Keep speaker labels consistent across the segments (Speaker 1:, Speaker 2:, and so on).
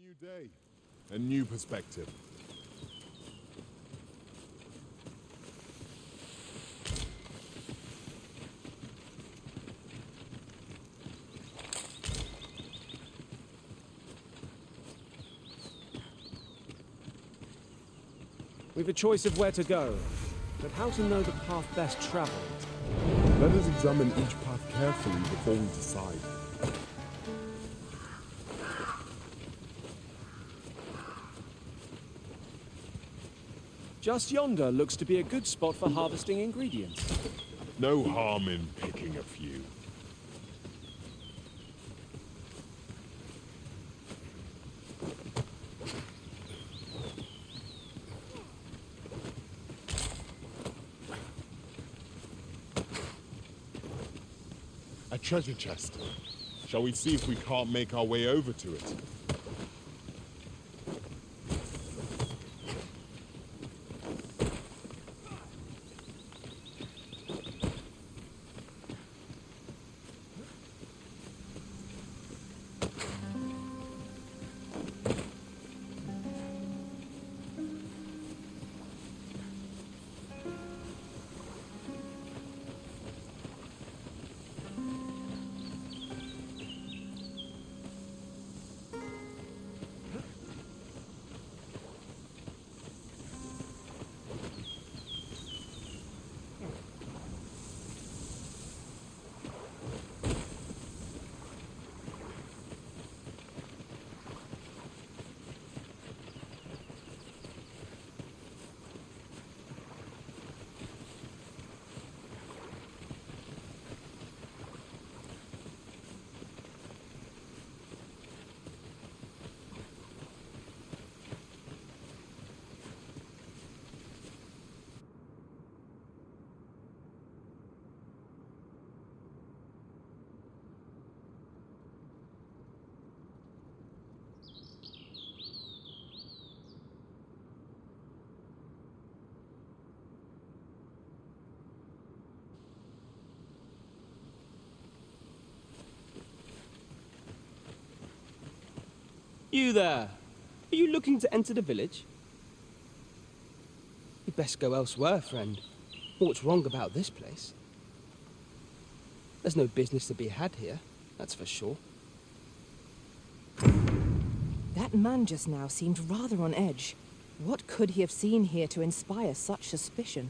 Speaker 1: new day, a new perspective.
Speaker 2: We've a choice of where to go, but how to know the path best traveled?
Speaker 1: Let us examine each path carefully before we decide.
Speaker 2: Just yonder looks to be a good spot for harvesting ingredients.
Speaker 1: No harm in picking a few. A treasure chest. Shall we see if we can't make our way over to it?
Speaker 3: You there! Are you looking to enter the village? You'd best go elsewhere, friend. What's wrong about this place? There's no business to be had here, that's for sure.
Speaker 4: That man just now seemed rather on edge. What could he have seen here to inspire such suspicion?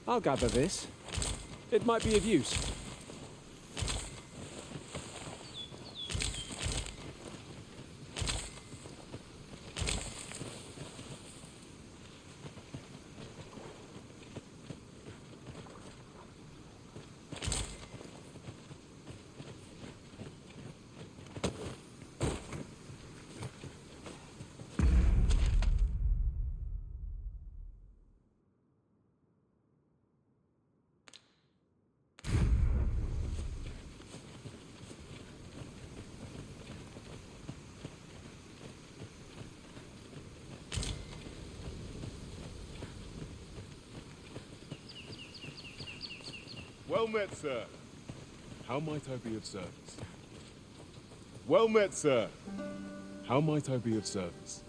Speaker 2: I'll gather this. It might be of use.
Speaker 1: Well met, sir. How might I be of service? Well met, sir. How might I be of service?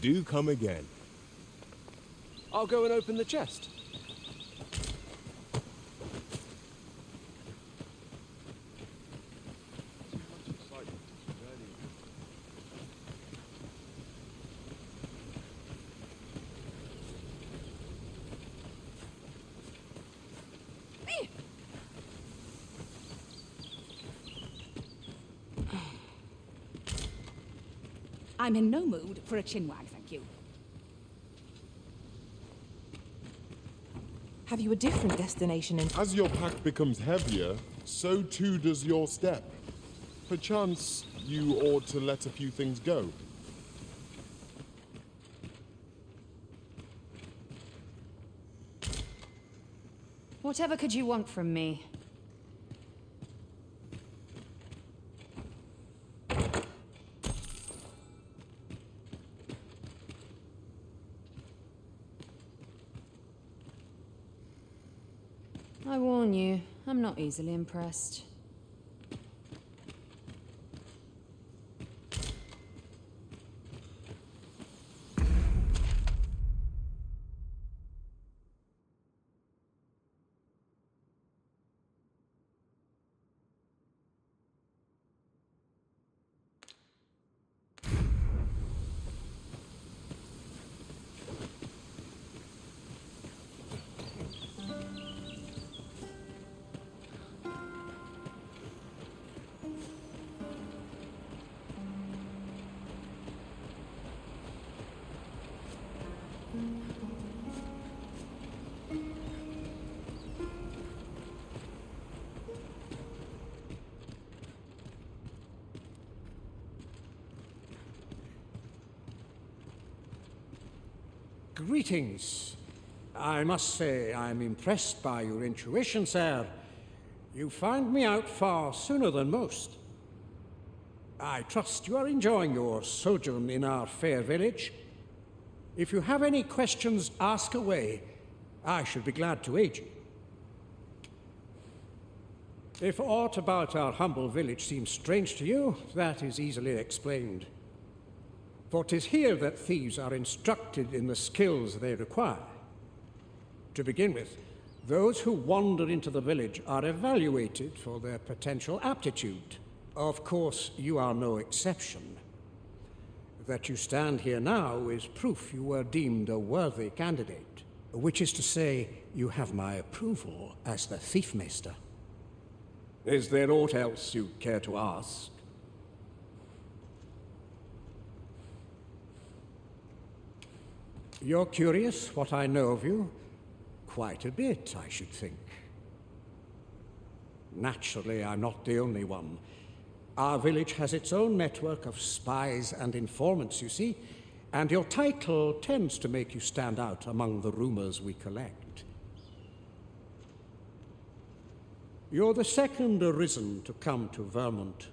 Speaker 1: Do come again.
Speaker 2: I'll go and open the chest.
Speaker 5: I'm in no mood for a chinwag, thank you.
Speaker 4: Have you a different destination in...
Speaker 6: As your pack becomes heavier, so too does your step. Perchance you ought to let a few things go.
Speaker 5: Whatever could you want from me? I warn you, I'm not easily impressed.
Speaker 7: Greetings. I must say I'm impressed by your intuition, sir. You found me out far sooner than most. I trust you are enjoying your sojourn in our fair village. If you have any questions, ask away. I should be glad to aid you. If aught about our humble village seems strange to you, that is easily explained. For 'tis here that thieves are instructed in the skills they require. To begin with, those who wander into the village are evaluated for their potential aptitude. Of course, you are no exception. That you stand here now is proof you were deemed a worthy candidate, which is to say, you have my approval as the Thiefmaster. Is there aught else you care to ask? You're curious what I know of you? Quite a bit, I should think. Naturally, I'm not the only one. Our village has its own network of spies and informants, you see, and your title tends to make you stand out among the rumors we collect. You're the second arisen to come to Vermont,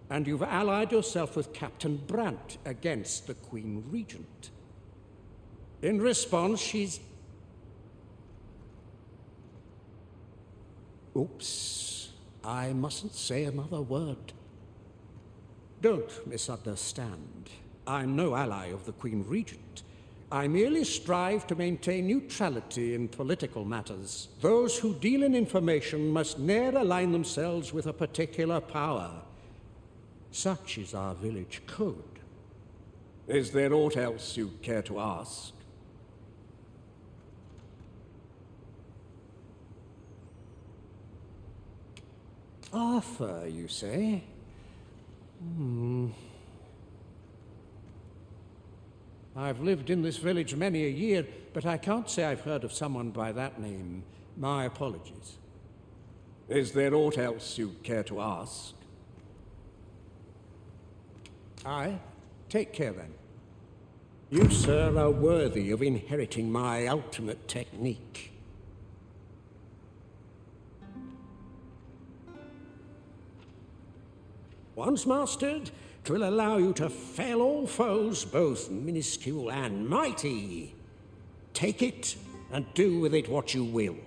Speaker 7: and you've allied yourself with Captain Brant against the Queen Regent. In response, she's... Oops. I mustn't say another word. Don't misunderstand. I'm no ally of the Queen Regent. I merely strive to maintain neutrality in political matters. Those who deal in information must ne'er align themselves with a particular power. Such is our village code. Is there aught else you care to ask? Arthur, you say? I've lived in this village many a year, but I can't say I've heard of someone by that name. My apologies. Is there aught else you care to ask? Aye. Take care, then. You, sir, are worthy of inheriting my ultimate technique. Once mastered, 'twill allow you to fell all foes, both minuscule and mighty. Take it, and do with it what you will.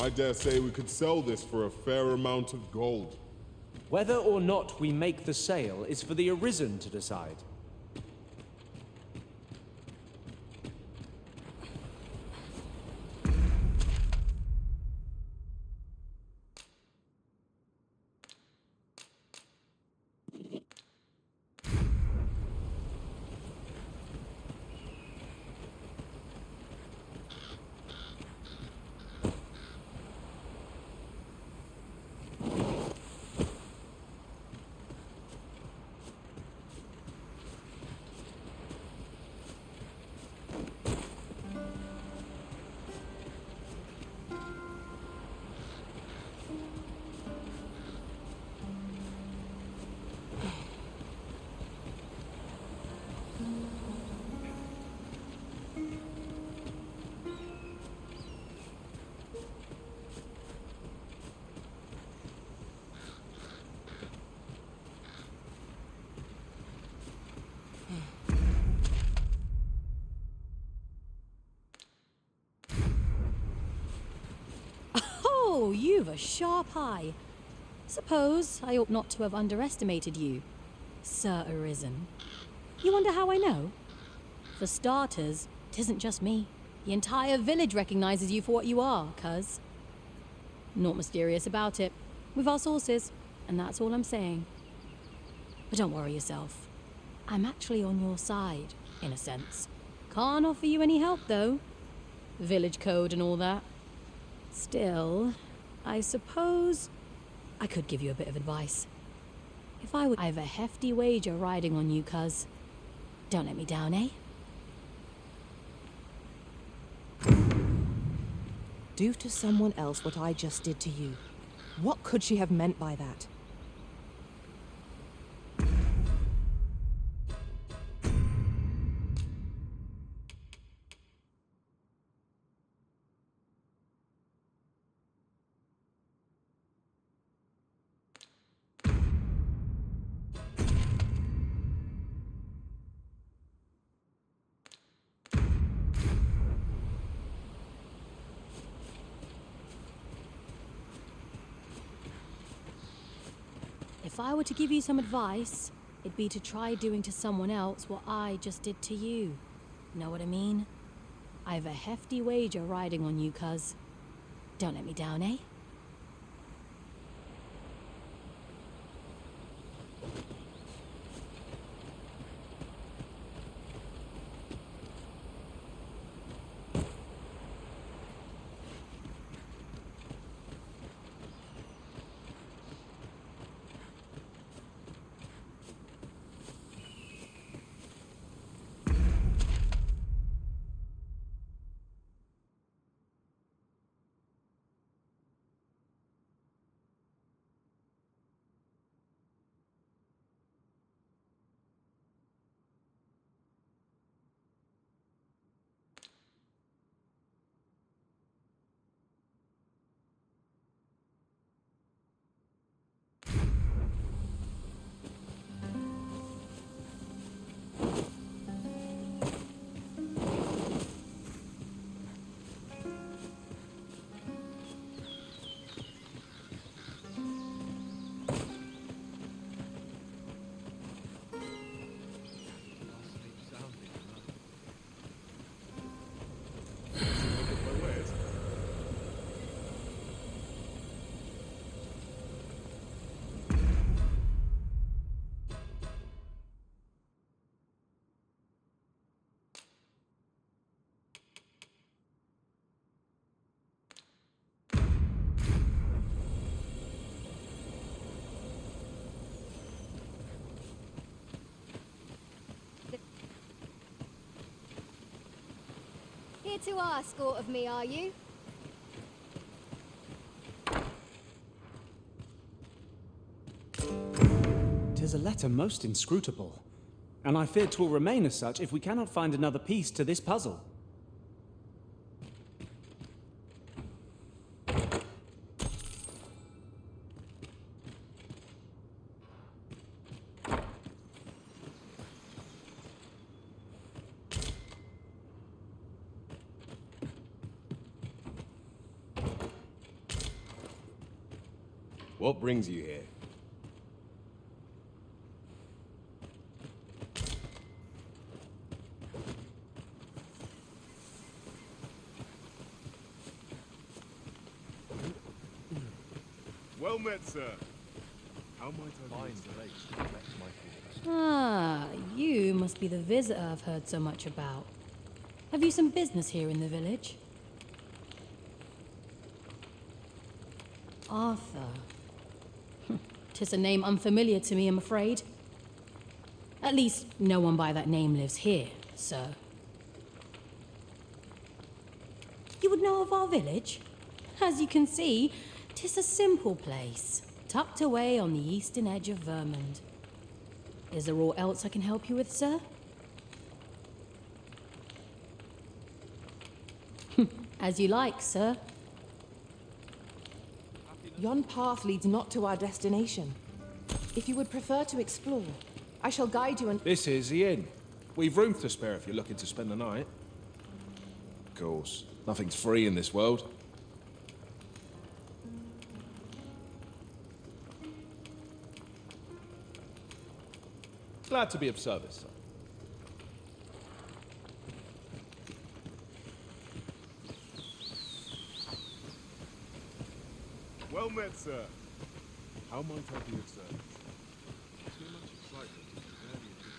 Speaker 6: I dare say we could sell this for a fair amount of gold.
Speaker 2: Whether or not we make the sale is for the Arisen to decide.
Speaker 5: Oh, you've a sharp eye. Suppose I ought not to have underestimated you, Sir Arisen. You wonder how I know? For starters, 'tisn't just me. The entire village recognizes you for what you are, cuz. Naught mysterious about it. We've our sources, and that's all I'm saying. But don't worry yourself. I'm actually on your side, in a sense. Can't offer you any help, though. Village code and all that. Still, I suppose I could give you a bit of advice. If I would, I've a hefty wager riding on you, cuz. Don't let me down, eh?
Speaker 4: Do to someone else what I just did to you. What could she have meant by that?
Speaker 5: If I were to give you some advice, it'd be to try doing to someone else what I just did to you. Know what I mean? I've a hefty wager riding on you, cuz. Don't let me down, eh?
Speaker 8: Here to ask aught of me, are you?
Speaker 2: 'Tis a letter most inscrutable, and I fear 'twill remain as such if we cannot find another piece to this puzzle.
Speaker 9: What brings you here?
Speaker 1: Well met, sir. How might I be of service?
Speaker 5: Ah, you must be the visitor I've heard so much about. Have you some business here in the village? Arthur. 'Tis a name unfamiliar to me, I'm afraid. At least, no one by that name lives here, sir. You would know of our village? As you can see, 'tis a simple place, tucked away on the eastern edge of Vermund. Is there aught else I can help you with, sir? As you like, sir.
Speaker 4: Yon path leads not to our destination. If you would prefer to explore, I shall guide you and...
Speaker 9: This is the inn. We've room to spare if you're looking to spend the night. Of course, nothing's free in this world. Glad to be of service, sir.
Speaker 1: Well met, sir. How might I be of service? Too much excitement. Barely a bit.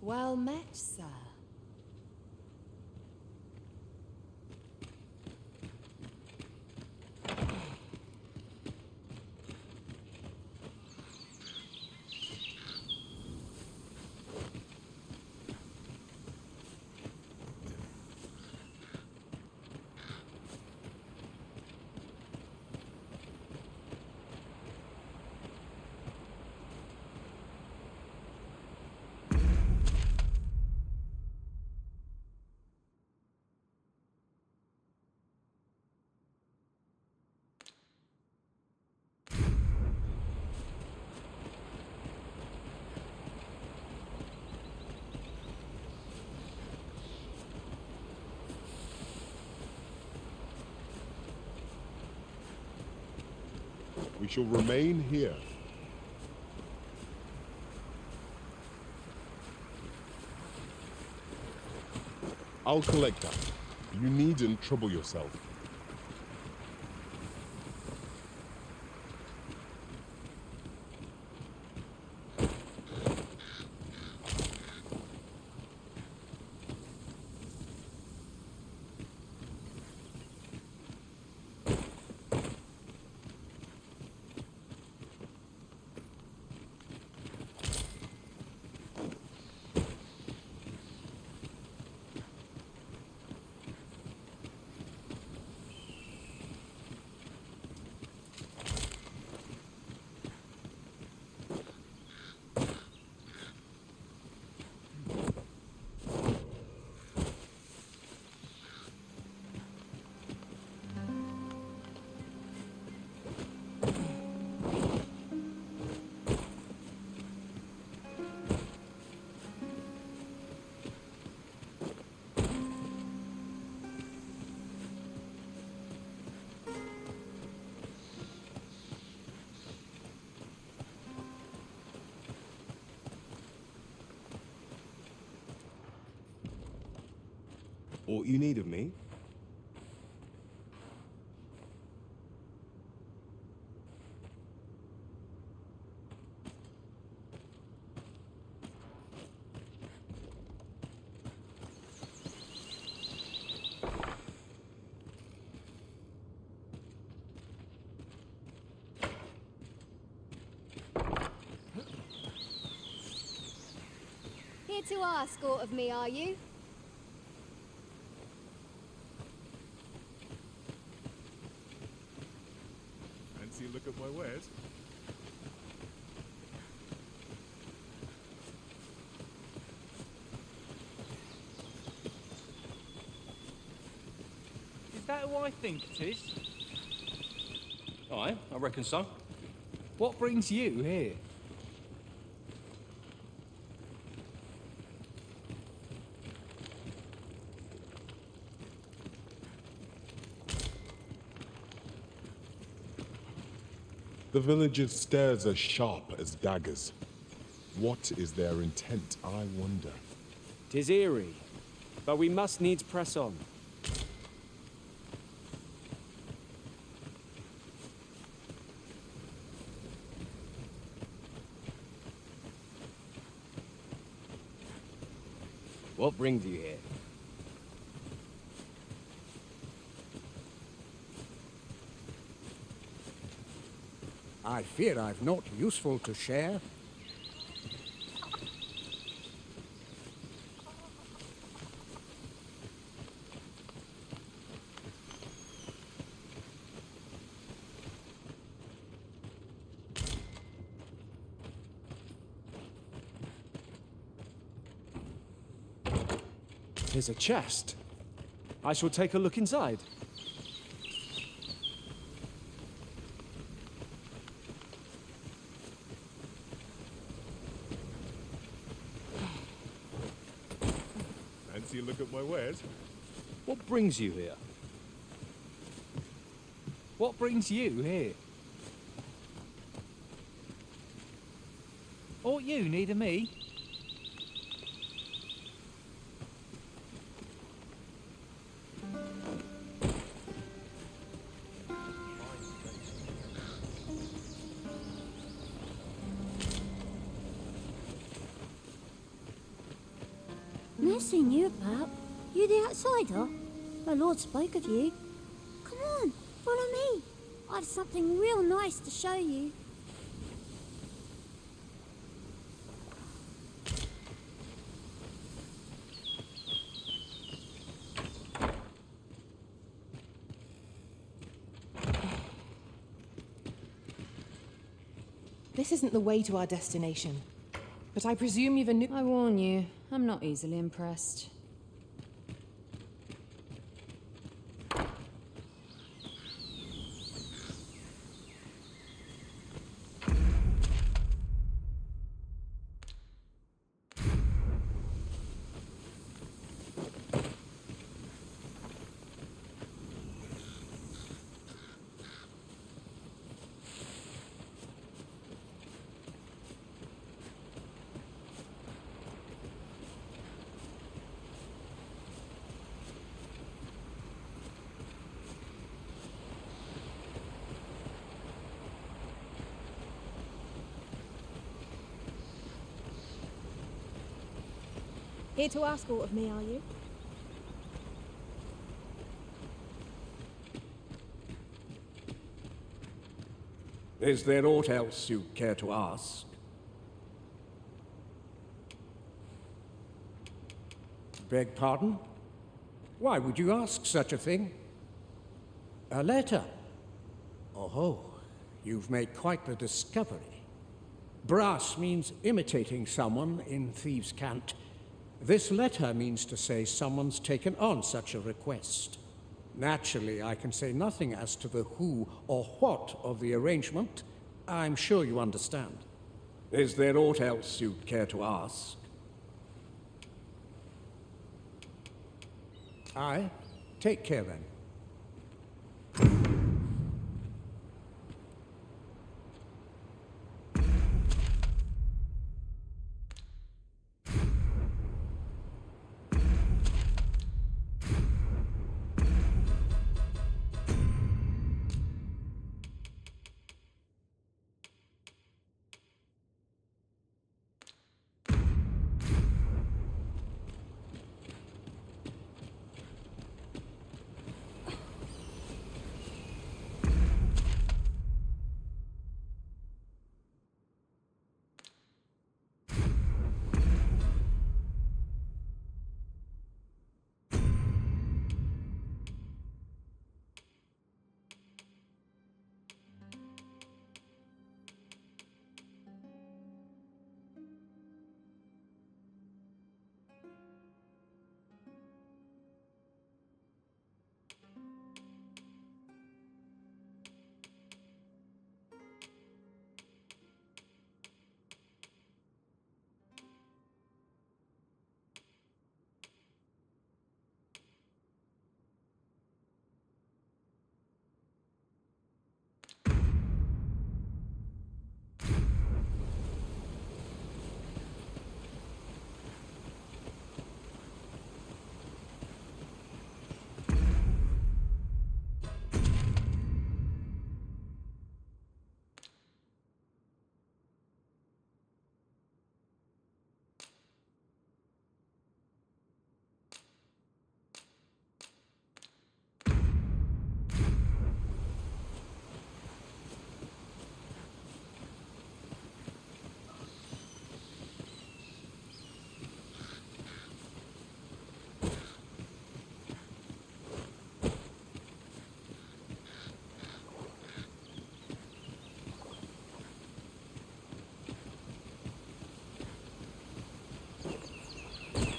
Speaker 4: Well met, sir.
Speaker 6: We shall remain here. I'll collect that. You needn't trouble yourself.
Speaker 9: Aught you need of me?
Speaker 8: Here to ask aught of me, are you?
Speaker 1: Fancy a look at my wares?
Speaker 3: Is that
Speaker 10: who I think it is? Aye, I reckon so. What brings you here?
Speaker 6: The villagers' stares are sharp as daggers. What is their intent, I wonder?
Speaker 2: 'Tis eerie, but we must needs press on.
Speaker 3: What brings you here?
Speaker 7: I fear I've naught useful to share.
Speaker 2: There's a chest. I shall take a look inside.
Speaker 1: Fancy a look at my wares?
Speaker 10: What brings you here? What brings you here? Ought you needing me?
Speaker 11: Never seen you about. You the outsider? My lord spoke of you. Come on, follow me. I've something real nice to show you.
Speaker 4: This isn't the way to our destination. But I presume you've a new...
Speaker 12: I warn you, I'm not easily impressed.
Speaker 8: Here to ask aught of me, are you?
Speaker 7: Is there aught else you care to ask? Beg pardon? Why would you ask such a thing? A letter? Oh, you've made quite the discovery. Brass means imitating someone in thieves' cant. This letter means to say someone's taken on such a request. Naturally, I can say nothing as to the who or what of the arrangement. I'm sure you understand. Is there aught else you'd care to ask? Aye. Take care then.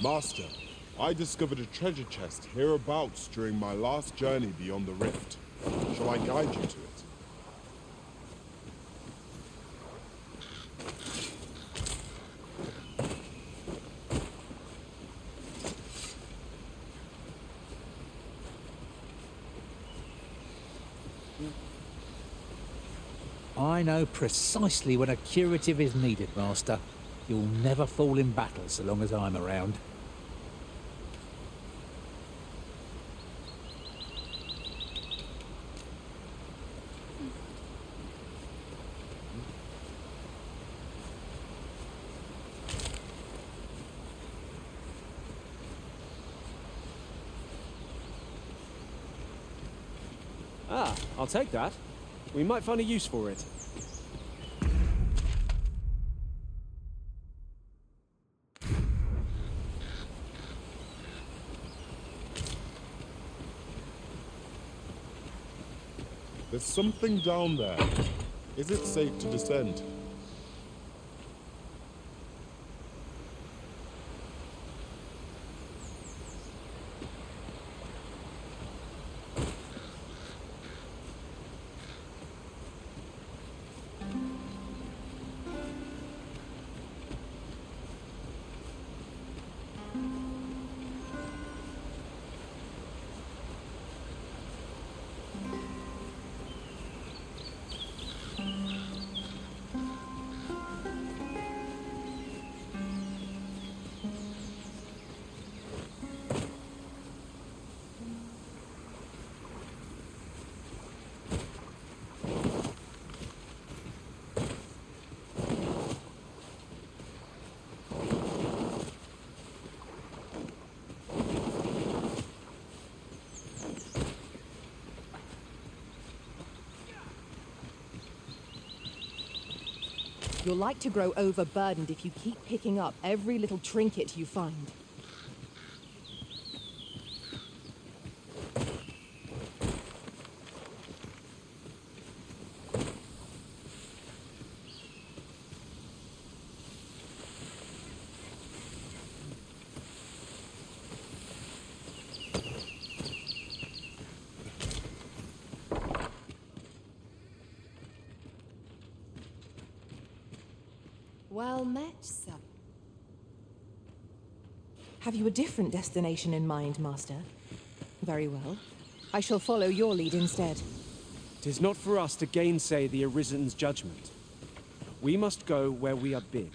Speaker 6: Master, I discovered a treasure chest hereabouts during my last journey beyond the rift. Shall I guide you to it?
Speaker 13: I know precisely when a curative is needed, Master. You'll never fall in battle so long as I'm around.
Speaker 2: Ah, I'll take that. We might find a use for it.
Speaker 6: There's something down there. Is it safe to descend?
Speaker 4: You're like to grow overburdened if you keep picking up every little trinket you find.
Speaker 11: Well met, sir.
Speaker 4: Have you a different destination in mind, Master? Very well. I shall follow your lead instead.
Speaker 2: 'Tis not for us to gainsay the Arisen's judgment. We must go where we are bid.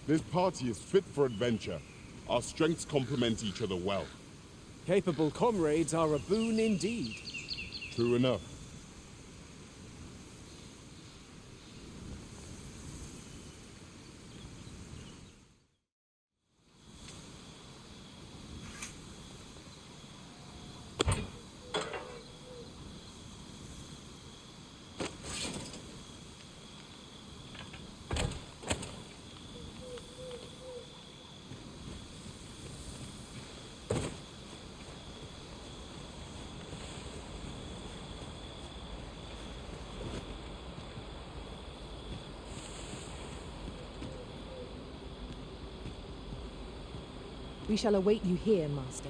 Speaker 6: This party is fit for adventure. Our strengths complement each other well.
Speaker 2: Capable comrades are a boon indeed.
Speaker 6: True enough.
Speaker 4: We shall await you here, Master.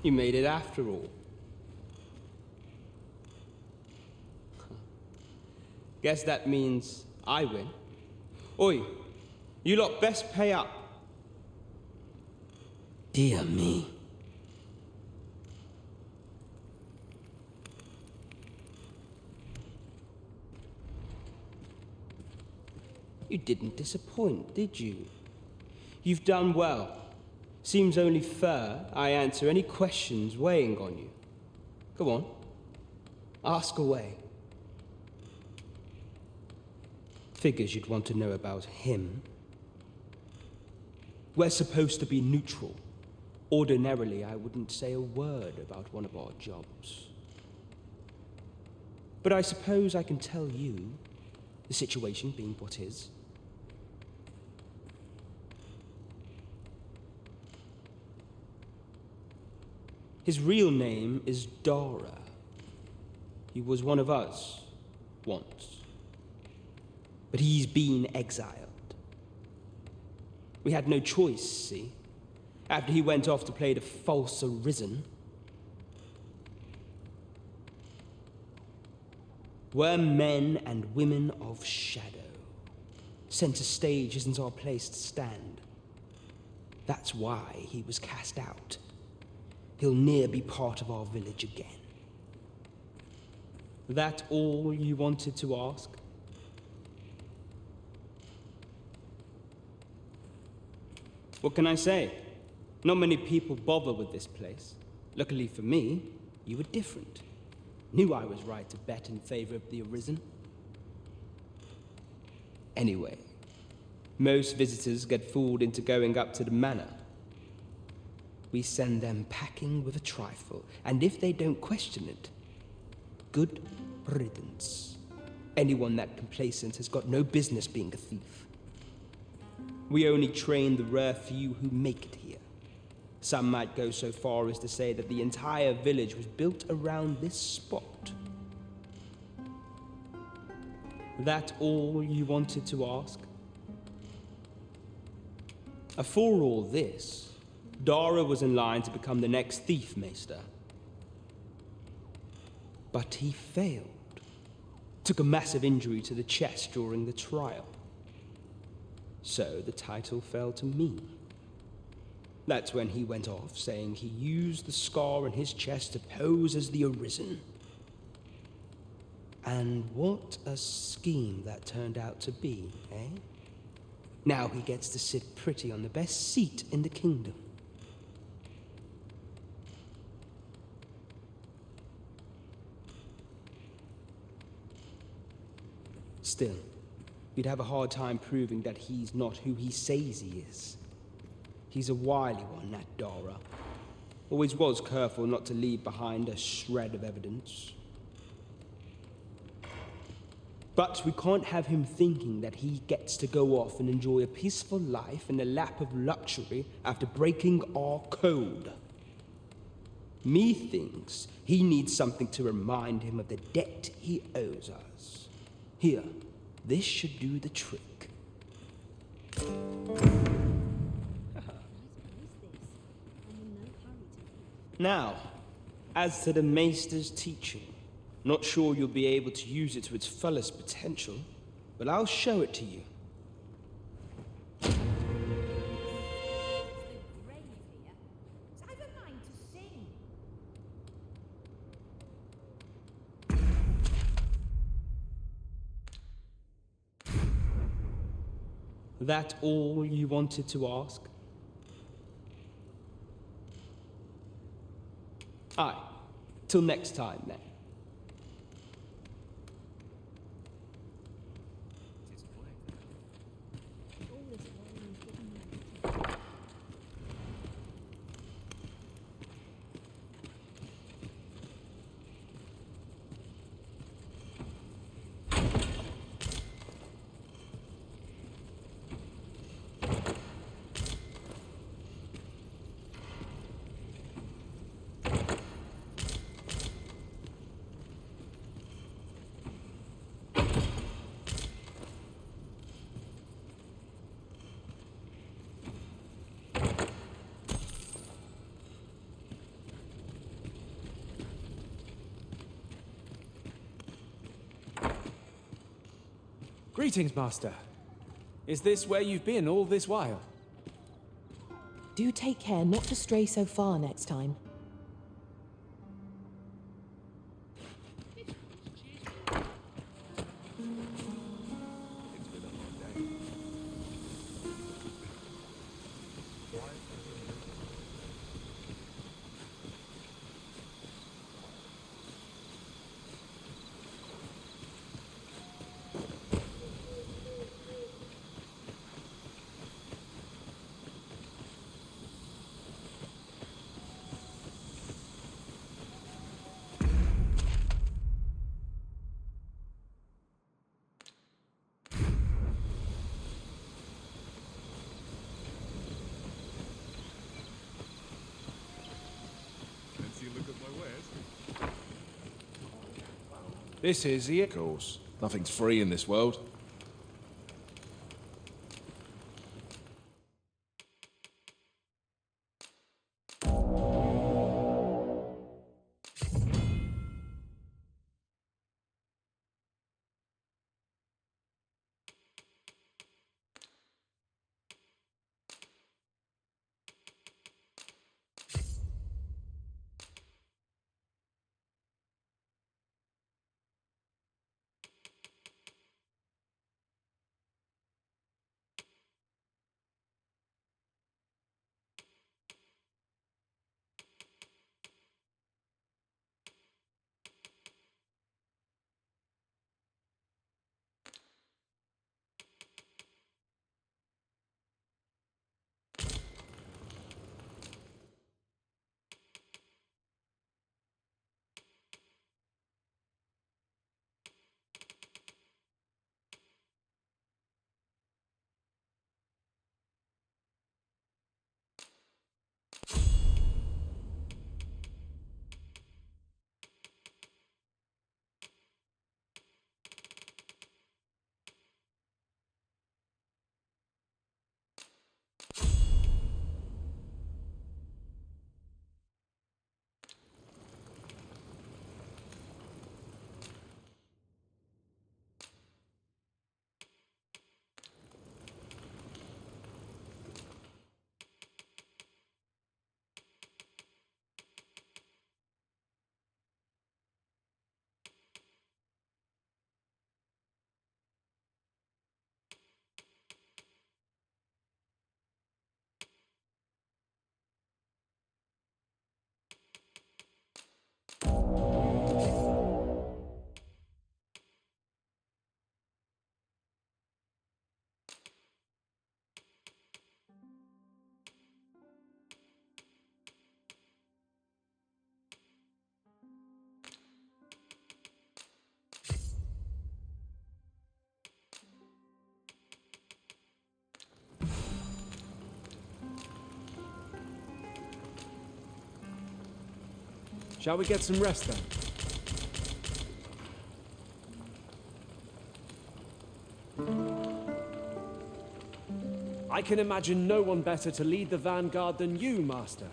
Speaker 3: You made it after all. Guess that means I win. Oi, you lot best pay up.
Speaker 14: Dear me.
Speaker 3: You didn't disappoint, did you? You've done well. Seems only fair I answer any questions weighing on you. Go on. Ask away. Figures you'd want to know about him. We're supposed to be neutral. Ordinarily, I wouldn't say a word about one of our jobs. But I suppose I can tell you, the situation being what is. His real name is Dara. He was one of us, once. But he's been exiled. We had no choice, see? After he went off to play the false arisen. We're men and women of shadow. Center stage isn't our place to stand. That's why he was cast out. He'll ne'er be part of our village again. That all you wanted to ask? What can I say? Not many people bother with this place. Luckily for me, you were different. Knew I was right to bet in favor of the Arisen. Anyway, most visitors get fooled into going up to the manor. We send them packing with a trifle, and if they don't question it, good riddance. Anyone that complacent has got no business being a thief. We only train the rare few who make it here. Some might go so far as to say that the entire village was built around this spot. That all you wanted to ask? For all this, Dara was in line to become the next thief maester. But he failed. Took a massive injury to the chest during the trial. So the title fell to me. That's when he went off, saying he used the scar on his chest to pose as the Arisen. And what a scheme that turned out to be, eh? Now he gets to sit pretty on the best seat in the kingdom. Still, you'd have a hard time proving that he's not who he says he is. He's a wily one, that Dara. Always was careful not to leave behind a shred of evidence. But we can't have him thinking that he gets to go off and enjoy a peaceful life in the lap of luxury after breaking our code. Methinks he needs something to remind him of the debt he owes us. Here, this should do the trick. Now, as to the Maester's teaching, not sure you'll be able to use it to its fullest potential, but I'll show it to you. That all you wanted to ask? Aye. Till next time, then.
Speaker 2: Greetings, Master. Is this where you've been all this while?
Speaker 4: Do take care not to stray so far next time.
Speaker 1: Fancy a look at my wares?
Speaker 9: This is the... Of course. Nothing's free in this world.
Speaker 2: Shall we get some rest then? I can imagine no one better to lead the vanguard than you, Master.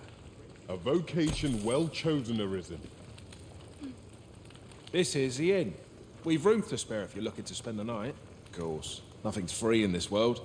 Speaker 6: A vocation well chosen, Arisen.
Speaker 9: This is the inn. We've room to spare if you're looking to spend the night. Of course. Nothing's free in this world.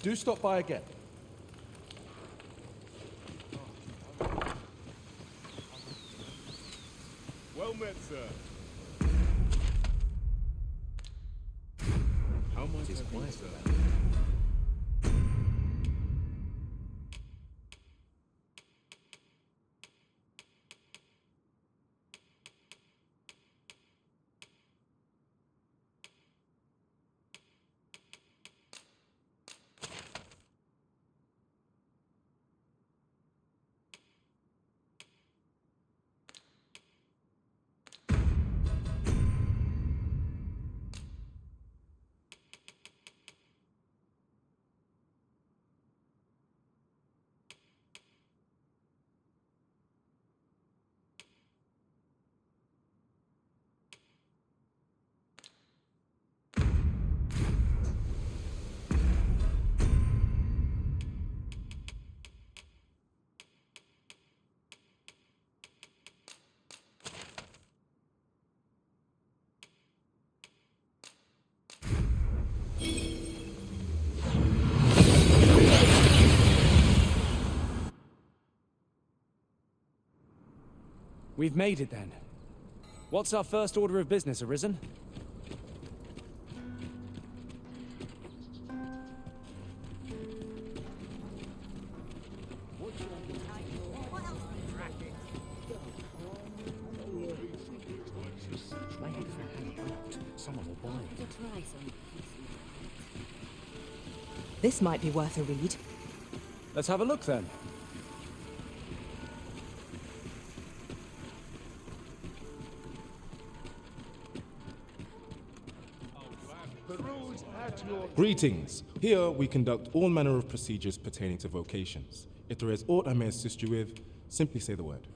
Speaker 9: Do stop by again.
Speaker 1: Well met, sir. How might I be, sir?
Speaker 2: We've made it then. What's our first order of business, Arisen?
Speaker 4: This might be worth a read.
Speaker 2: Let's have a look then.
Speaker 14: Greetings. Here we conduct all manner of procedures pertaining to vocations. If there is aught I may assist you with, simply say the word.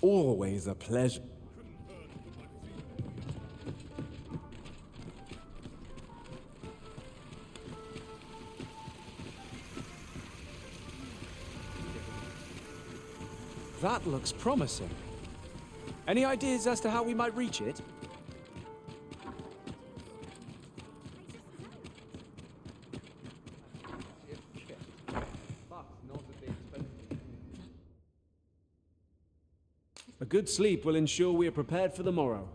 Speaker 15: Always a pleasure.
Speaker 2: That looks promising. Any ideas as to how we might reach it? A good sleep will ensure we are prepared for the morrow.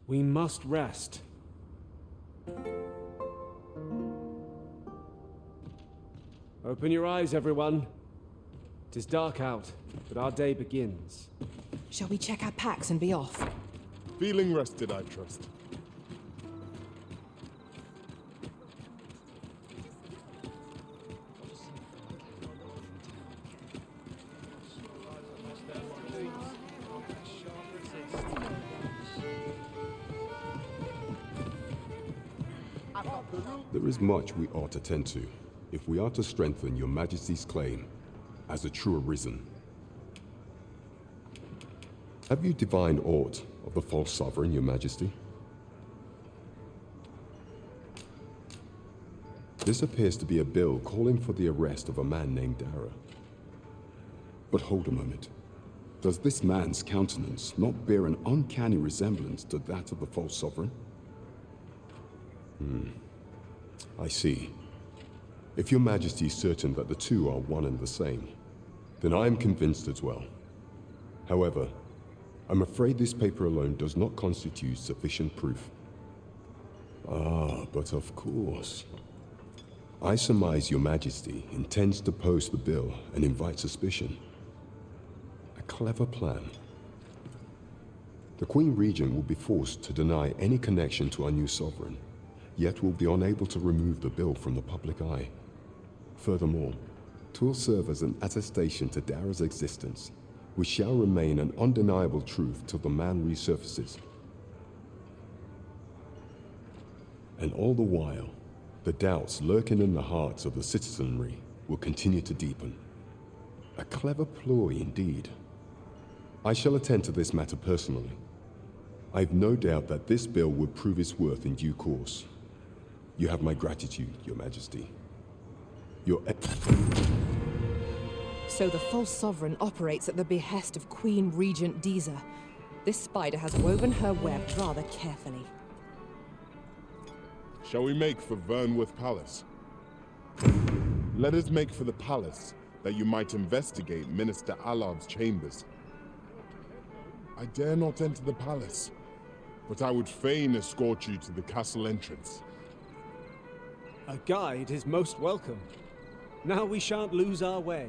Speaker 2: We must rest. Open your eyes, everyone. It is dark out, but our day begins.
Speaker 4: Shall we check our packs and be off?
Speaker 6: Feeling rested, I trust.
Speaker 16: There is much we ought to tend to, if we are to strengthen your Majesty's claim as a true Arisen. Have you divined aught of the false Sovran, your Majesty? This appears to be a bill calling for the arrest of a man named Dara. But hold a moment. Does this man's countenance not bear an uncanny resemblance to that of the false sovereign? I see. If your Majesty is certain that the two are one and the same, then I am convinced as well. However, I'm afraid this paper alone does not constitute sufficient proof. Ah, but of course. I surmise your Majesty intends to post the bill and invite suspicion. A clever plan. The Queen Regent will be forced to deny any connection to our new sovereign, yet will be unable to remove the bill from the public eye. Furthermore, 'twill serve as an attestation to Dara's existence, which shall remain an undeniable truth till the man resurfaces. And all the while, the doubts lurking in the hearts of the citizenry will continue to deepen. A clever ploy indeed. I shall attend to this matter personally. I've no doubt that this bill will prove its worth in due course. You have my gratitude, Your Majesty.
Speaker 4: So the false sovereign operates at the behest of Queen Regent Deezer. This spider has woven her web rather carefully.
Speaker 6: Shall we make for Vernworth Palace? Let us make for the palace, that you might investigate Minister Allard's chambers. I dare not enter the palace, but I would fain escort you to the castle entrance.
Speaker 2: A guide is most welcome. Now we shan't lose our way.